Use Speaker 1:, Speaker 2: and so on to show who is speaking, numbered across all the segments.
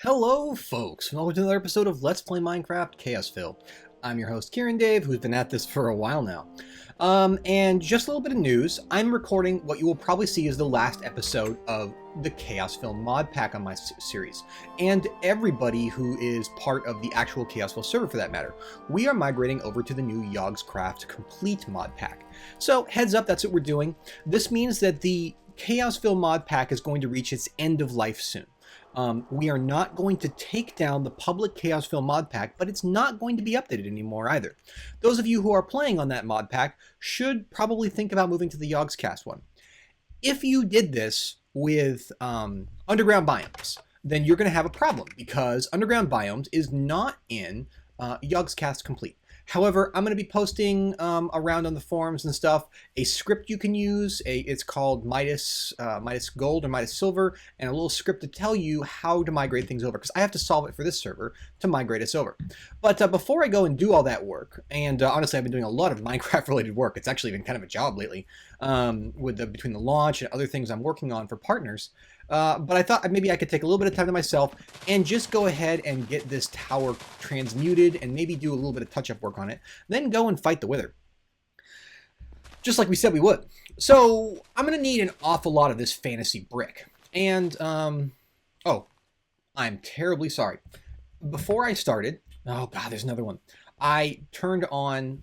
Speaker 1: Hello folks, welcome to another episode of Let's Play Minecraft ChaosVille. I'm your host Kieran Dave, who's been at this for a while now. And just a little bit of news, I'm recording what you will probably see is the last episode of the ChaosVille mod pack on my series. And everybody who is part of the actual ChaosVille server for that matter. We are migrating over to the new Yogscraft Complete mod pack. So heads up, that's what we're doing. This means that the ChaosVille mod pack is going to reach its end of life soon. We are not going to take down the public ChaosVille mod pack, but it's not going to be updated anymore either. Those of you who are playing on that mod pack should probably think about moving to the Yogscast one. If you did this with underground biomes, then you're going to have a problem because underground biomes is not in Yogscast Complete. However, I'm going to be posting around on the forums and stuff a script you can use. It's called Midas Gold or Midas Silver, and a little script to tell you how to migrate things over, because I have to solve it for this server to migrate us over. But before I go and do all that work, and honestly I've been doing a lot of Minecraft related work, it's actually been kind of a job lately, between the launch and other things I'm working on for partners. But I thought maybe I could take a little bit of time to myself and just go ahead and get this tower transmuted and maybe do a little bit of touch-up work on it. Then go and fight the Wither. Just like we said we would. So I'm going to need an awful lot of this fantasy brick. And, oh, I'm terribly sorry. Before I started, oh god, there's another one. I turned on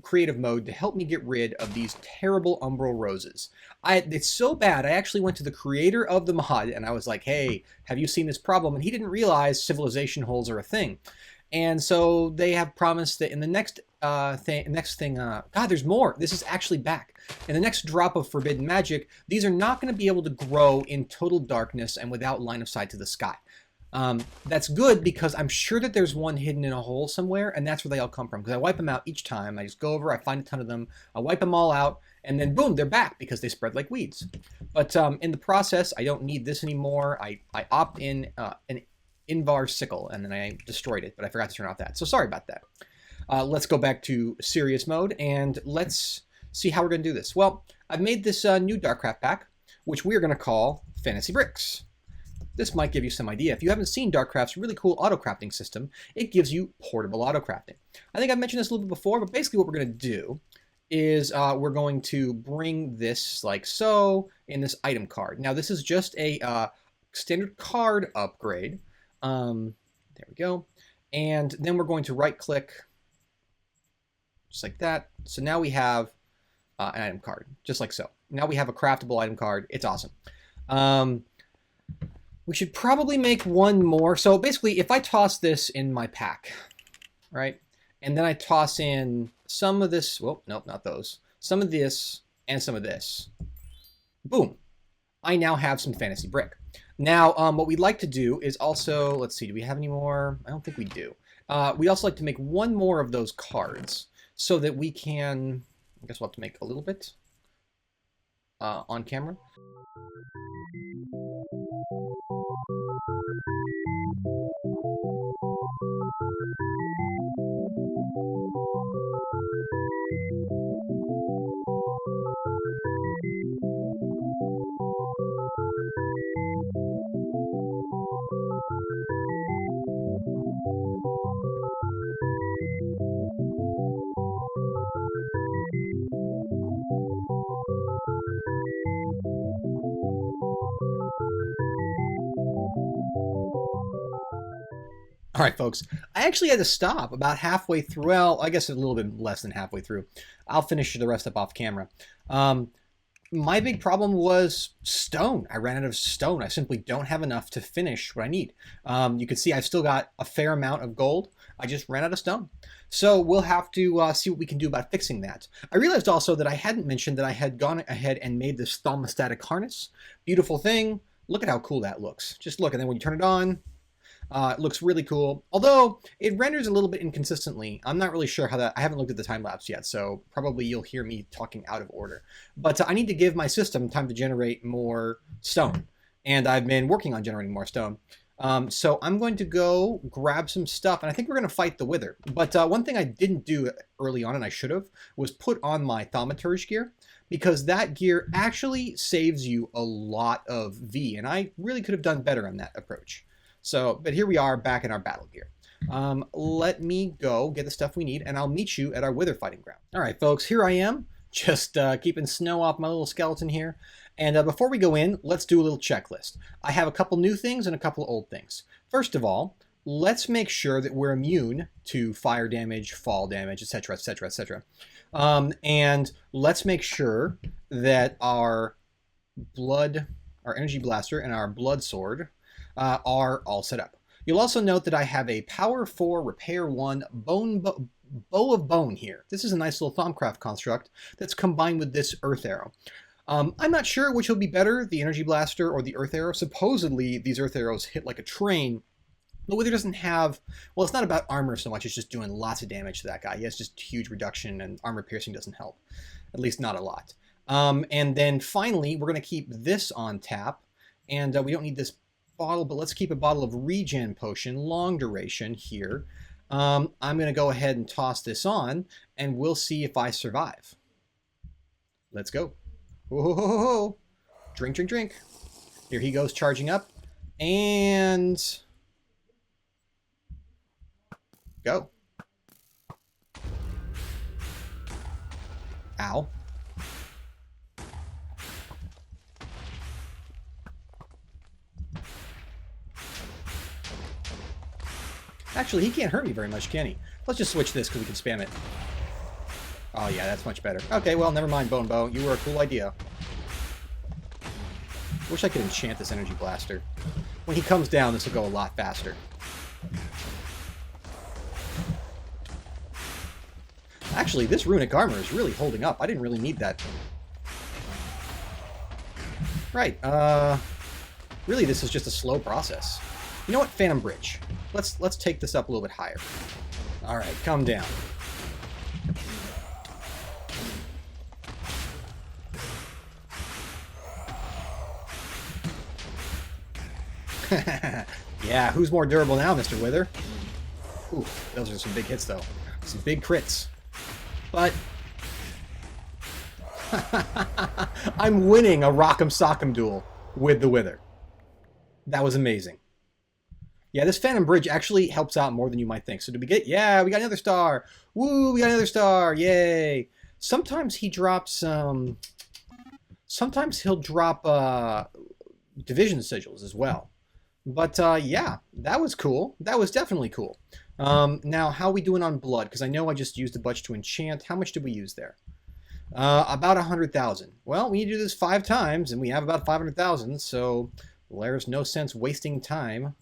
Speaker 1: creative mode to help me get rid of these terrible umbral roses. It's so bad, I actually went to the creator of the mod and I was like, hey, have you seen this problem? And he didn't realize civilization holes are a thing. And so they have promised that in the next thing, god, there's more. This is actually back. In the next drop of forbidden magic, these are not going to be able to grow in total darkness and without line of sight to the sky. That's good because I'm sure that there's one hidden in a hole somewhere, and that's where they all come from. Because I wipe them out each time. I just go over, I find a ton of them, I wipe them all out, and then boom, they're back because they spread like weeds. But in the process, I don't need this anymore. I opt in an Invar sickle, and then I destroyed it, but I forgot to turn off that. So sorry about that. Let's go back to serious mode, and let's see how we're going to do this. Well, I've made this new Darkcraft pack, which we're going to call Fantasy Bricks. This might give you some idea. If you haven't seen Darkcraft's really cool auto-crafting system, it gives you portable auto-crafting. I think I've mentioned this a little bit before, but basically what we're going to do is we're going to bring this like so in this item card. Now this is just a standard card upgrade. There we go. And then we're going to right-click just like that. So now we have an item card, just like so. Now we have a craftable item card. It's awesome. We should probably make one more. So basically, if I toss this in my pack, right, and then I toss in some of this, well, nope, not those, some of this and some of this, boom, I now have some fantasy brick. Now, what we'd like to do is also, let's see, do we have any more? I don't think we do. We'd also like to make one more of those cards so that we can, I guess we'll have to make a little bit on camera. All right, folks, I actually had to stop about halfway through. Well, I guess a little bit less than halfway through. I'll finish the rest up off camera. My big problem was stone. I ran out of stone. I simply don't have enough to finish what I need. You can see I've still got a fair amount of gold. I just ran out of stone. So we'll have to see what we can do about fixing that. I realized also that I hadn't mentioned that I had gone ahead and made this thermostatic harness. Beautiful thing. Look at how cool that looks. Just look, and then when you turn it on, it looks really cool, although it renders a little bit inconsistently. I'm not really sure how that, I haven't looked at the time lapse yet, so probably you'll hear me talking out of order. But I need to give my system time to generate more stone, and I've been working on generating more stone. So I'm going to go grab some stuff, and I think we're going to fight the Wither. But one thing I didn't do early on, and I should have, was put on my thaumaturge gear, because that gear actually saves you a lot of V, and I really could have done better on that approach. So, but here we are back in our battle gear. Let me go get the stuff we need, and I'll meet you at our wither fighting ground. All right, folks, here I am, just keeping snow off my little skeleton here. And before we go in, let's do a little checklist. I have a couple new things and a couple old things. First of all, let's make sure that we're immune to fire damage, fall damage, etc., etc., etc. And let's make sure that our energy blaster and our blood sword are all set up. You'll also note that I have a Power 4 Repair 1 Bow of Bone here. This is a nice little Thaumcraft construct that's combined with this Earth Arrow. I'm not sure which will be better, the Energy Blaster or the Earth Arrow. Supposedly, these Earth Arrows hit like a train. The Wither doesn't have, well, it's not about armor so much, it's just doing lots of damage to that guy. He has just huge reduction, and armor piercing doesn't help. At least not a lot. And then finally, we're going to keep this on tap, and we don't need this bottle, but let's keep a bottle of regen potion, long duration here. I'm going to go ahead and toss this on, and we'll see if I survive. Let's go. Whoa. Drink, drink, drink. Here he goes, charging up. And go. Ow. Actually, he can't hurt me very much, can he? Let's just switch this because we can spam it. Oh yeah, that's much better. Okay, well, never mind, Bone Bow. You were a cool idea. Wish I could enchant this Energy Blaster. When he comes down, this will go a lot faster. Actually, this runic armor is really holding up. I didn't really need that. Right, really, this is just a slow process. You know what? Phantom Bridge. Let's take this up a little bit higher. All right, calm down. Yeah, who's more durable now, Mr. Wither? Ooh, those are some big hits, though. Some big crits. But I'm winning a Rock'em Sock'em duel with the Wither. That was amazing. Yeah, this Phantom Bridge actually helps out more than you might think. So did we get... Yeah, we got another star. Woo, we got another star. Yay. Sometimes he drops... sometimes he'll drop division sigils as well. But yeah, that was cool. That was definitely cool. Now, how are we doing on blood? Because I know I just used a bunch to enchant. How much did we use there? About 100,000. Well, we need to do this 5 times, and we have about 500,000, so there's no sense wasting time.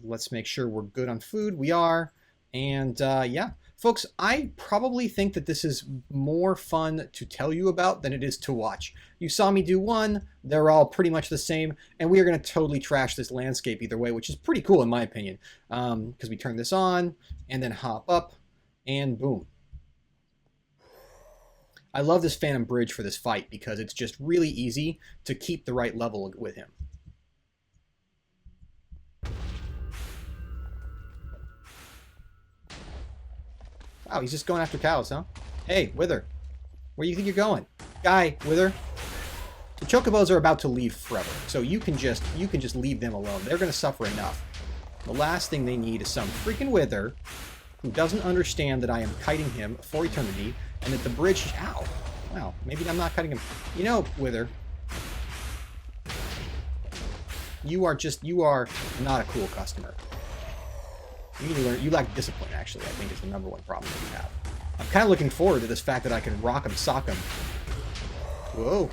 Speaker 1: Let's make sure we're good on food. We are. And yeah, folks, I probably think that this is more fun to tell you about than it is to watch. You saw me do one. They're all pretty much the same. And we are going to totally trash this landscape either way, which is pretty cool in my opinion. Because we turn this on and then hop up and boom. I love this Phantom Bridge for this fight because it's just really easy to keep the right level with him. Wow, he's just going after cows, huh? Hey, Wither. Where do you think you're going? Guy, Wither. The Chocobos are about to leave forever, so you can just leave them alone. They're going to suffer enough. The last thing they need is some freaking Wither who doesn't understand that I am kiting him for eternity, and that the bridge... Ow. Wow, maybe I'm not kiting him. You know, Wither, you are not a cool customer. You need to learn. You lack discipline, actually, I think is the #1 problem that you have. I'm kind of looking forward to this fact that I can rock him, sock him. Whoa.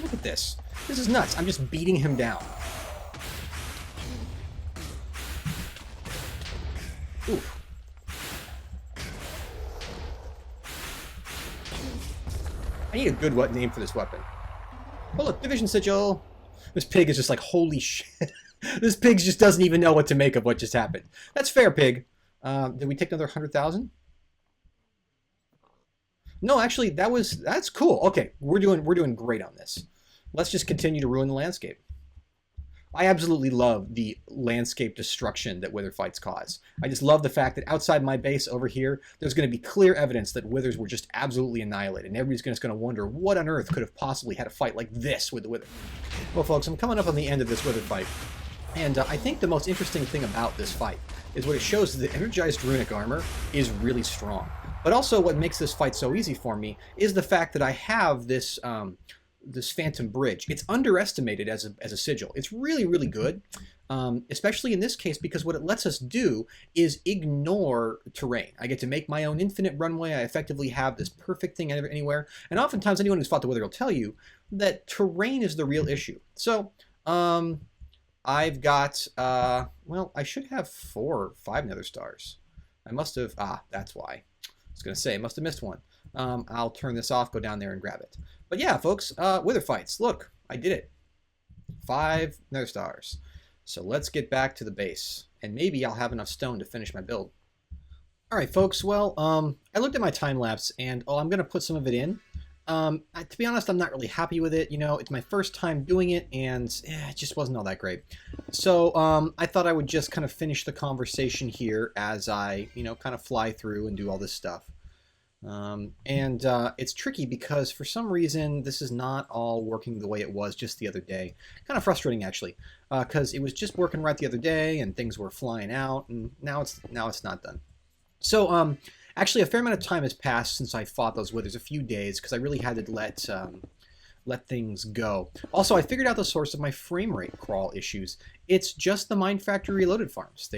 Speaker 1: Look at this. This is nuts. I'm just beating him down. Oof. I need a good name for this weapon. Oh, look, Division Sigil. This pig is just like, holy shit. This pig just doesn't even know what to make of what just happened. That's fair, pig. Did we take another 100,000? No, actually, that's cool. Okay, we're doing great on this. Let's just continue to ruin the landscape. I absolutely love the landscape destruction that wither fights cause. I just love the fact that outside my base over here, there's going to be clear evidence that withers were just absolutely annihilated. And everybody's just going to wonder what on earth could have possibly had a fight like this with the wither. Well, folks, I'm coming up on the end of this wither fight. And I think the most interesting thing about this fight is what it shows is that energized runic armor is really strong. But also what makes this fight so easy for me is the fact that I have this this phantom bridge. It's underestimated as a sigil. It's really, really good, especially in this case because what it lets us do is ignore terrain. I get to make my own infinite runway. I effectively have this perfect thing anywhere. And oftentimes anyone who's fought the Wither will tell you that terrain is the real issue. So I've got, well, I should have 4 or 5 nether stars. I must have, that's why. I was going to say, I must have missed one. I'll turn this off, go down there and grab it. But yeah, folks, wither fights. Look, I did it. 5 nether stars. So let's get back to the base. And maybe I'll have enough stone to finish my build. All right, folks. Well, I looked at my time lapse, and I'm going to put some of it in. To be honest, I'm not really happy with it. You know, it's my first time doing it, and it just wasn't all that great. So I thought I would just kind of finish the conversation here as I, you know, kind of fly through and do all this stuff. It's tricky because for some reason this is not all working the way it was just the other day. Kind of frustrating actually, because it was just working right the other day and things were flying out, and now it's not done. So actually a fair amount of time has passed since I fought those withers, a few days, because I really had to let things go. Also, I figured out the source of my frame rate crawl issues. It's just the Mine Factory Reloaded farms.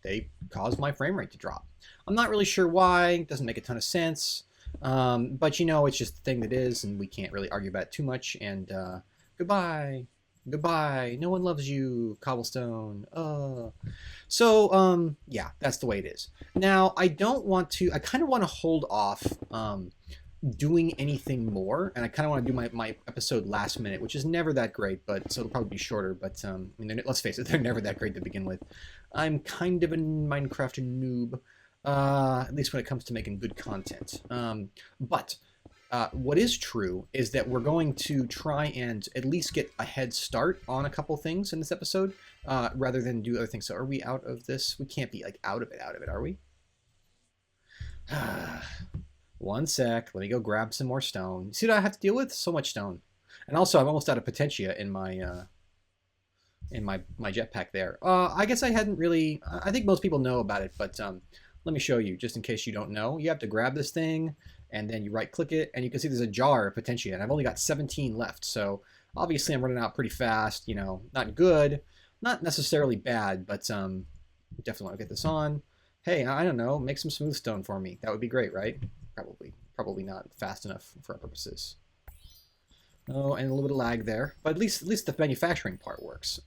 Speaker 1: They cause my frame rate to drop. I'm not really sure why. It doesn't make a ton of sense. But you know, it's just the thing that is, and we can't really argue about it too much. And goodbye. Goodbye. No one loves you, Cobblestone. So, yeah, that's the way it is. Now, I kind of want to hold off doing anything more, and I kind of want to do my episode last minute, which is never that great, but so it'll probably be shorter. But I mean, let's face it, they're never that great to begin with. I'm kind of a Minecraft noob, at least when it comes to making good content. But what is true is that we're going to try and at least get a head start on a couple things in this episode, rather than do other things. So are we out of this? We can't be like out of it, are we? One sec. Let me go grab some more stone. You see what I have to deal with? So much stone. And also, I'm almost out of potentia in my jetpack there. I guess I hadn't really... I think most people know about it, but let me show you, just in case you don't know. You have to grab this thing, and then you right-click it, and you can see there's a jar of potentia, and I've only got 17 left, so obviously I'm running out pretty fast. You know, not good, not necessarily bad, but definitely want to get this on. Hey, I don't know, make some smooth stone for me. That would be great, right? Probably not fast enough for our purposes. Oh, and a little bit of lag there, but at least the manufacturing part works.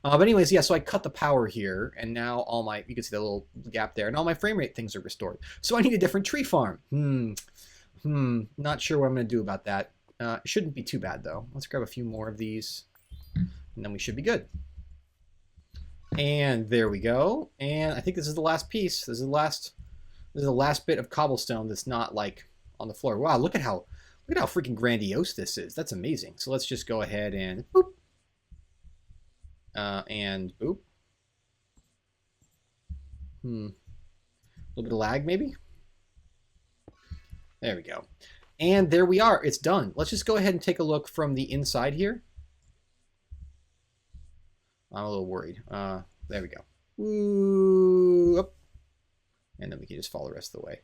Speaker 1: But anyways, yeah, so I cut the power here, and now all my, you can see the little gap there, and all my frame rate things are restored. So I need a different tree farm. Not sure what I'm going to do about that. It shouldn't be too bad, though. Let's grab a few more of these, and then we should be good. And there we go. And I think this is the last piece. This is the last bit of cobblestone that's not, like, on the floor. Wow, look at how freaking grandiose this is. That's amazing. So let's just go ahead and boop. And boop. A little bit of lag, maybe? There we go. And there we are. It's done. Let's just go ahead and take a look from the inside here. I'm a little worried. There we go. Ooh, up. And then we can just follow the rest of the way.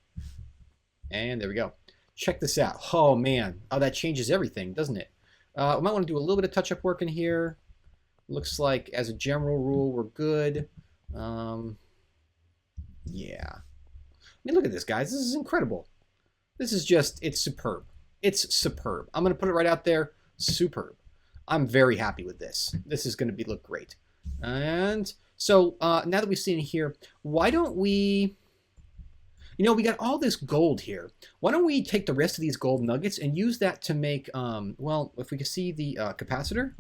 Speaker 1: And there we go. Check this out. Oh, man. Oh, that changes everything, doesn't it? We might want to do a little bit of touch-up work in here. Looks like, as a general rule, we're good. Yeah. I mean, look at this, guys. This is incredible. This is just, it's superb. It's superb. I'm going to put it right out there. Superb. I'm very happy with this. This is going to look great. And so now that we've seen it here, why don't we... You know, we got all this gold here. Why don't we take the rest of these gold nuggets and use that to make, well, if we can see the capacitor.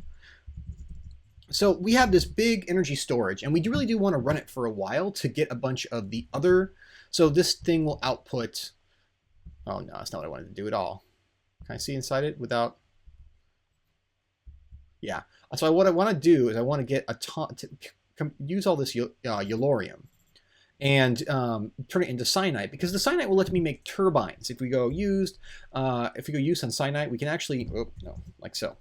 Speaker 1: So we have this big energy storage, and we really do want to run it for a while to get a bunch of the other... So this thing will output... Oh, no, that's not what I wanted to do at all. Can I see inside it without... Yeah. So what I want to do is I want to get a ton to use all this yellorium and turn it into cyanite, because the cyanite will let me make turbines. If we go used, if we go use on cyanite, we can actually, oh no, like so.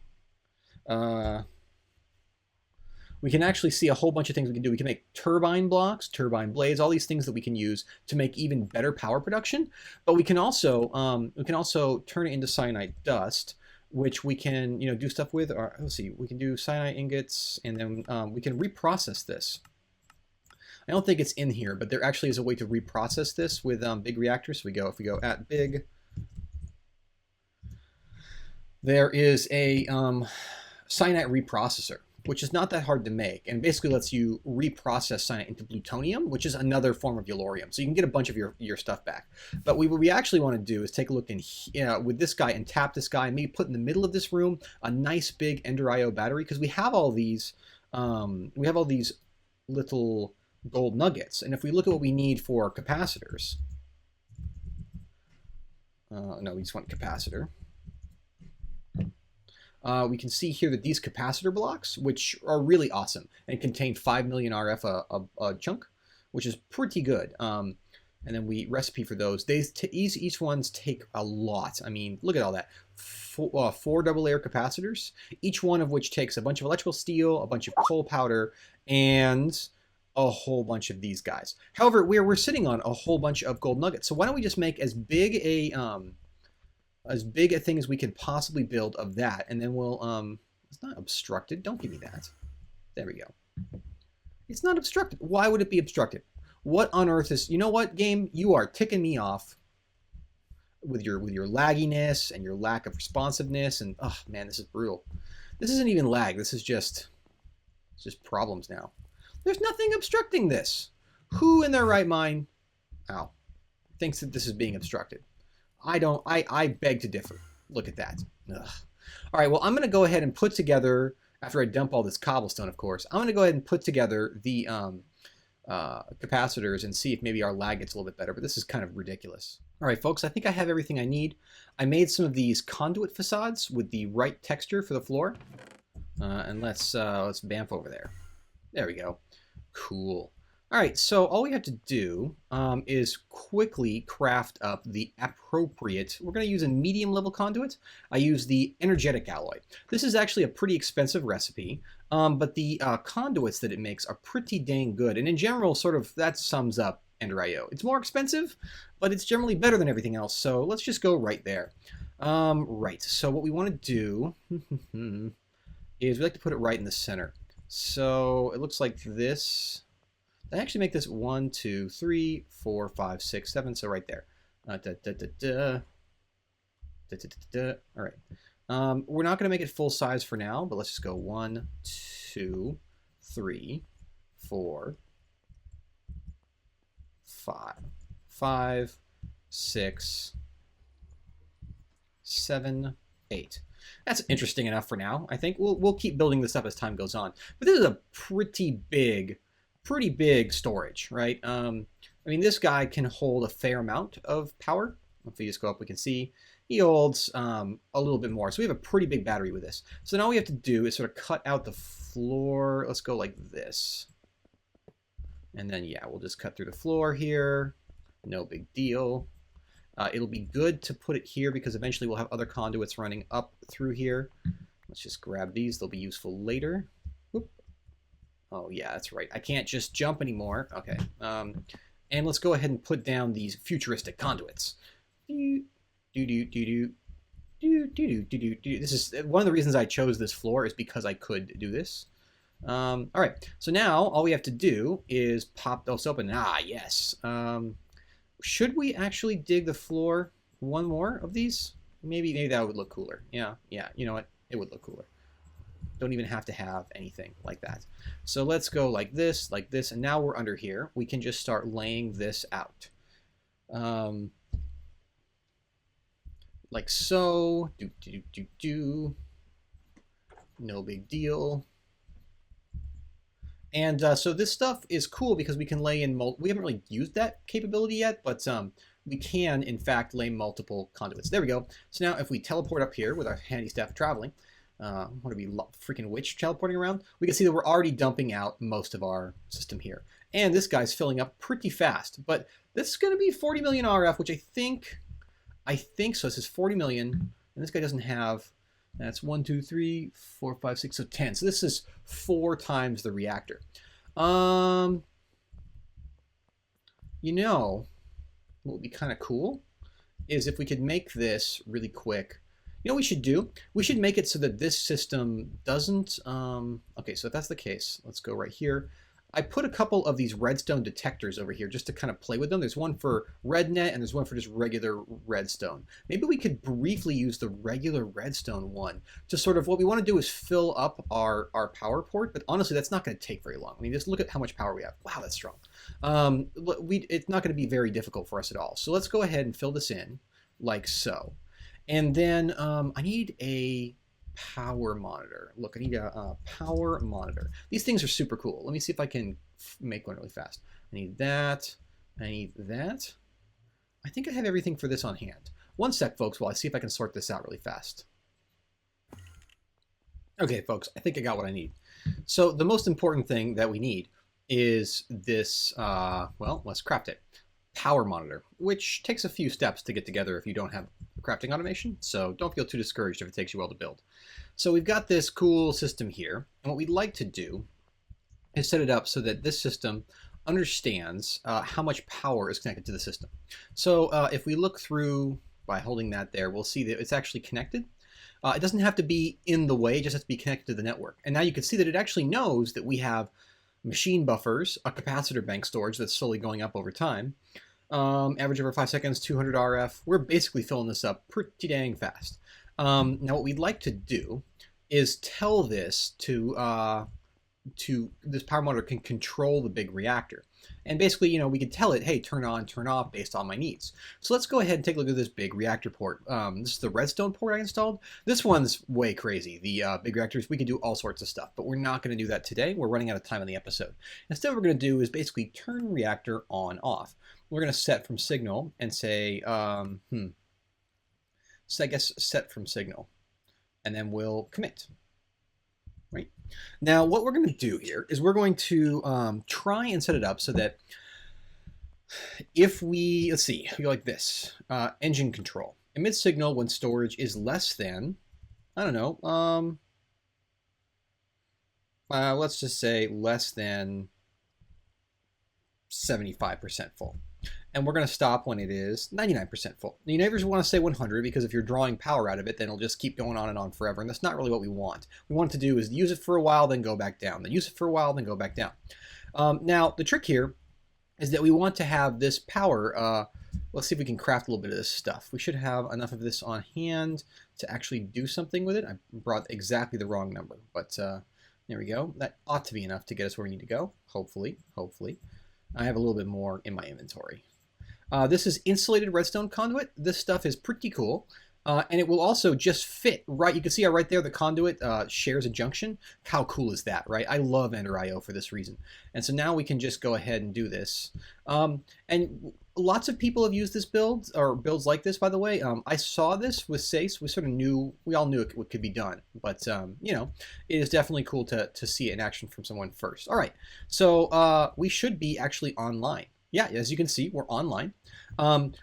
Speaker 1: We can actually see a whole bunch of things we can do. We can make turbine blocks, turbine blades, all these things that we can use to make even better power production. But we can also turn it into cyanide dust, which we can do stuff with. Or let's see, we can do cyanide ingots, and then we can reprocess this. I don't think it's in here, but there actually is a way to reprocess this with big reactors. So if we go at big, there is a cyanide reprocessor, which is not that hard to make, and basically lets you reprocess cyanide into plutonium, which is another form of yellorium. So you can get a bunch of your stuff back. But what we actually want to do is take a look in with this guy and tap this guy, and maybe put in the middle of this room a nice big Ender IO battery, because we have all these little gold nuggets. And if we look at what we need for capacitors, no, we just want capacitor. We can see here that these capacitor blocks, which are really awesome and contain 5 million RF a chunk, which is pretty good. And then we recipe for those. Each ones take a lot. I mean, look at all that. Four double layer capacitors, each one of which takes a bunch of electrical steel, a bunch of coal powder, and a whole bunch of these guys. However, we're sitting on a whole bunch of gold nuggets. So why don't we just make as big a thing as we can possibly build of that, and then we'll it's not obstructed. Don't give me that. There we go. It's not obstructed. Why would it be obstructed? What on earth is, you know what, game? You are ticking me off with your lagginess and your lack of responsiveness, and oh man, this is brutal. This isn't even lag. This is just problems now. There's nothing obstructing this. Who in their right mind, thinks that this is being obstructed? I beg to differ. Look at that. Ugh. All right, well, I'm going to go ahead and put together, after I dump all this cobblestone, of course, I'm going to go ahead and put together the capacitors and see if maybe our lag gets a little bit better, but this is kind of ridiculous. All right, folks, I think I have everything I need. I made some of these conduit facades with the right texture for the floor, and let's bamf over there. There we go. Cool. All right, so all we have to do is quickly craft up the appropriate, we're going to use a medium level conduit. I use the energetic alloy. This is actually a pretty expensive recipe, but the conduits that it makes are pretty dang good. And in general, sort of, that sums up Ender IO. It's more expensive, but it's generally better than everything else. So let's just go right there. Right, so what we want to do is we like to put it right in the center. So it looks like this. I actually make this 1, 2, 3, 4, 5, 6, 7. So right there. All right. We're not going to make it full size for now, but let's just go 1, 2, 3, 4, 5, 6, 7, 8. That's interesting enough for now. I think we'll keep building this up as time goes on. But this is a pretty big storage, right? I mean, this guy can hold a fair amount of power. If we just go up, we can see he holds a little bit more. So we have a pretty big battery with this. So now all we have to do is sort of cut out the floor. Let's go like this. And then, yeah, we'll just cut through the floor here. No big deal. It'll be good to put it here because eventually we'll have other conduits running up through here. Let's just grab these. They'll be useful later. Whoop. Oh, yeah, that's right. I can't just jump anymore. Okay. And let's go ahead and put down these futuristic conduits. This is one of the reasons I chose this floor, is because I could do this. All right. So now all we have to do is pop those open. Ah, yes. Should we actually dig the floor one more of these? Maybe that would look cooler. Yeah, you know what? It would look cooler. Don't even have to have anything like that. So let's go like this, and now we're under here. We can just start laying this out. Like so. No big deal. And so this stuff is cool because we can lay in, we haven't really used that capability yet, but we can, in fact, lay multiple conduits. There we go. So now if we teleport up here with our handy staff of traveling, what are we, freaking witch teleporting around? We can see that we're already dumping out most of our system here. And this guy's filling up pretty fast, but this is going to be 40 million RF, which I think so. This is 40 million, and this guy doesn't have, that's 1, 2, 3, 4, 5, 6, so 10. So this is 4 times the reactor. You know, what would be kind of cool is if we could make this really quick. You know what we should do? We should make it so that this system doesn't, okay, so if that's the case, let's go right here. I put a couple of these redstone detectors over here just to kind of play with them. There's one for rednet and there's one for just regular redstone. Maybe we could briefly use the regular redstone one to sort of, what we want to do is fill up our power port, but honestly, that's not going to take very long. I mean, just look at how much power we have. Wow, that's strong. It's not going to be very difficult for us at all. So let's go ahead and fill this in like so. And then I need a power monitor. Look, I need a power monitor. These things are super cool. Let me see if I can make one really fast. I need that. I need that. I think I have everything for this on hand. One sec, folks, while I see if I can sort this out really fast. Okay, folks, I think I got what I need. So the most important thing that we need is this, well, let's craft it. Power monitor, which takes a few steps to get together if you don't have crafting automation, so don't feel too discouraged if it takes you a while to build. So we've got this cool system here, and what we'd like to do is set it up so that this system understands how much power is connected to the system. So if we look through by holding that there, we'll see that it's actually connected. It doesn't have to be in the way, it just has to be connected to the network. And now you can see that it actually knows that we have machine buffers, a capacitor bank storage that's slowly going up over time. Average over 5 seconds, 200 RF. We're basically filling this up pretty dang fast. Now what we'd like to do is tell this to this power monitor can control the big reactor. And basically, you know, we could tell it, hey, turn on, turn off based on my needs. So let's go ahead and take a look at this big reactor port. This is the redstone port I installed. This one's way crazy. The big reactors, we can do all sorts of stuff, but we're not going to do that today. We're running out of time on the episode. Instead, what we're going to do is basically turn reactor on, off. We're going to set from signal and say, so I guess set from signal, and then we'll commit. Right. Now, what we're going to do here is we're going to try and set it up so that if we, let's see, we go like this, engine control. Emit signal when storage is less than, I don't know, let's just say less than 75% full. And we're going to stop when it is 99% full. You never want to say 100 because if you're drawing power out of it, then it'll just keep going on and on forever. And that's not really what we want. What we want it to do is use it for a while, then go back down. Then use it for a while, then go back down. Now, the trick here is that we want to have this power. Let's see if we can craft a little bit of this stuff. We should have enough of this on hand to actually do something with it. I brought exactly the wrong number, but there we go. That ought to be enough to get us where we need to go. Hopefully, hopefully. I have a little bit more in my inventory. This is insulated redstone conduit. This stuff is pretty cool. And it will also just fit right. You can see how right there the conduit shares a junction. How cool is that, right? I love Ender IO for this reason. And so now we can just go ahead and do this. And lots of people have used this build, or builds like this, by the way. I saw this with Sace. We sort of knew, we all knew it could be done. But, you know, it is definitely cool to see it in action from someone first. All right, so we should be actually online. Yeah, as you can see, we're online. And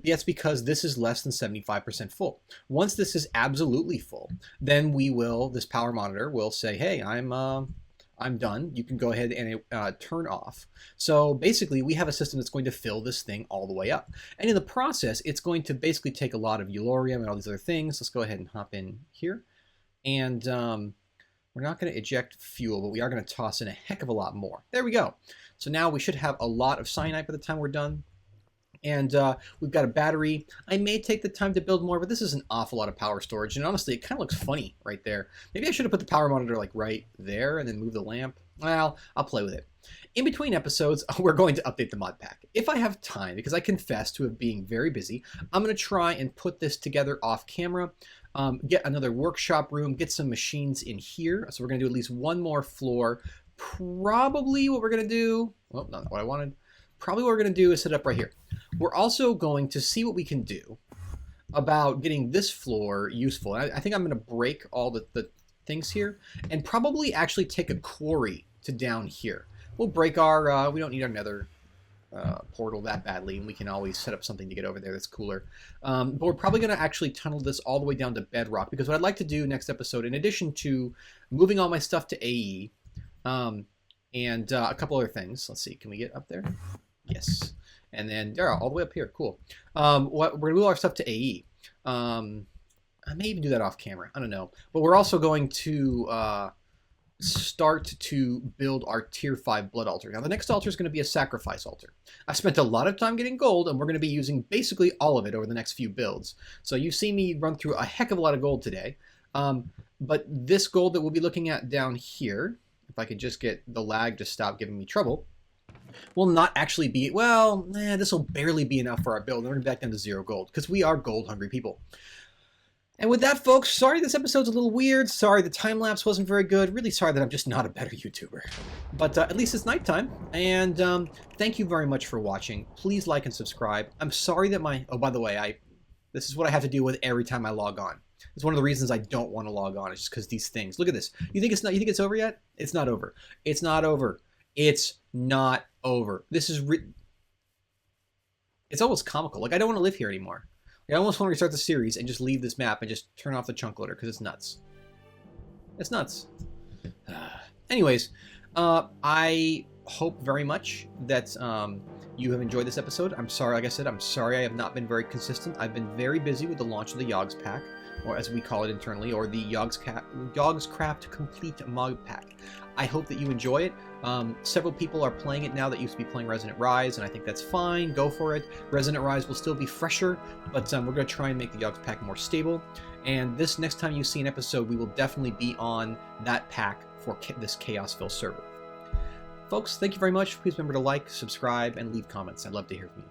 Speaker 1: that's because this is less than 75% full. Once this is absolutely full, then we will, this power monitor will say, hey, I'm done. You can go ahead and turn off. So basically, we have a system that's going to fill this thing all the way up. And in the process, it's going to basically take a lot of Eulorium and all these other things. Let's go ahead and hop in here. And we're not going to eject fuel, but we are going to toss in a heck of a lot more. There we go. So now we should have a lot of cyanide by the time we're done. And we've got a battery. I may take the time to build more, but this is an awful lot of power storage. And honestly, it kind of looks funny right there. Maybe I should have put the power monitor like right there and then move the lamp. Well, I'll play with it. In between episodes, we're going to update the mod pack. If I have time, because I confess to it being very busy, I'm going to try and put this together off camera. Get another workshop room, get some machines in here. So we're going to do at least one more floor. Probably what we're going to do, well, not what I wanted. Probably what we're going to do is set up right here. We're also going to see what we can do about getting this floor useful. I think I'm going to break all the things here and probably actually take a quarry to down here. We'll break our, we don't need our nether portal that badly, and we can always set up something to get over there that's cooler. But we're probably going to actually tunnel this all the way down to bedrock, because what I'd like to do next episode, in addition to moving all my stuff to AE, and a couple other things. Let's see, can we get up there? Yes. And then all the way up here. Cool. We're going to move our stuff to AE. I may even do that off camera. I don't know. But we're also going to start to build our tier 5 blood altar. Now the next altar is going to be a sacrifice altar. I spent a lot of time getting gold, and we're going to be using basically all of it over the next few builds. So you've seen me run through a heck of a lot of gold today. But this gold that we'll be looking at down here, if I could just get the lag to stop giving me trouble, will not actually be, well, this will barely be enough for our build. We're going to be back down to 0 gold, because we are gold hungry people. And with that, folks, sorry this episode's a little weird. Sorry the time-lapse wasn't very good. Really sorry that I'm just not a better YouTuber. But at least it's nighttime. And thank you very much for watching. Please like and subscribe. I'm sorry that my... Oh, by the way, this is what I have to deal with every time I log on. It's one of the reasons I don't want to log on. It's just because these things. Look at this. You think it's over yet? It's not over. It's not over. It's not over. This is... It's almost comical. Like, I don't want to live here anymore. I almost want to restart the series and just leave this map and just turn off the chunk loader, because it's nuts. It's nuts. Anyways, I hope very much that you have enjoyed this episode. I'm sorry, like I said, I'm sorry I have not been very consistent. I've been very busy with the launch of the Yogs pack, or as we call it internally, or the Yogscraft Complete Mod Pack. I hope that you enjoy it. Several people are playing it now that used to be playing Resonant Rise, and I think that's fine. Go for it. Resonant Rise will still be fresher, but we're going to try and make the Yogs pack more stable. And this next time you see an episode, we will definitely be on that pack for this ChaosVille server. Folks, thank you very much. Please remember to like, subscribe, and leave comments. I'd love to hear from you.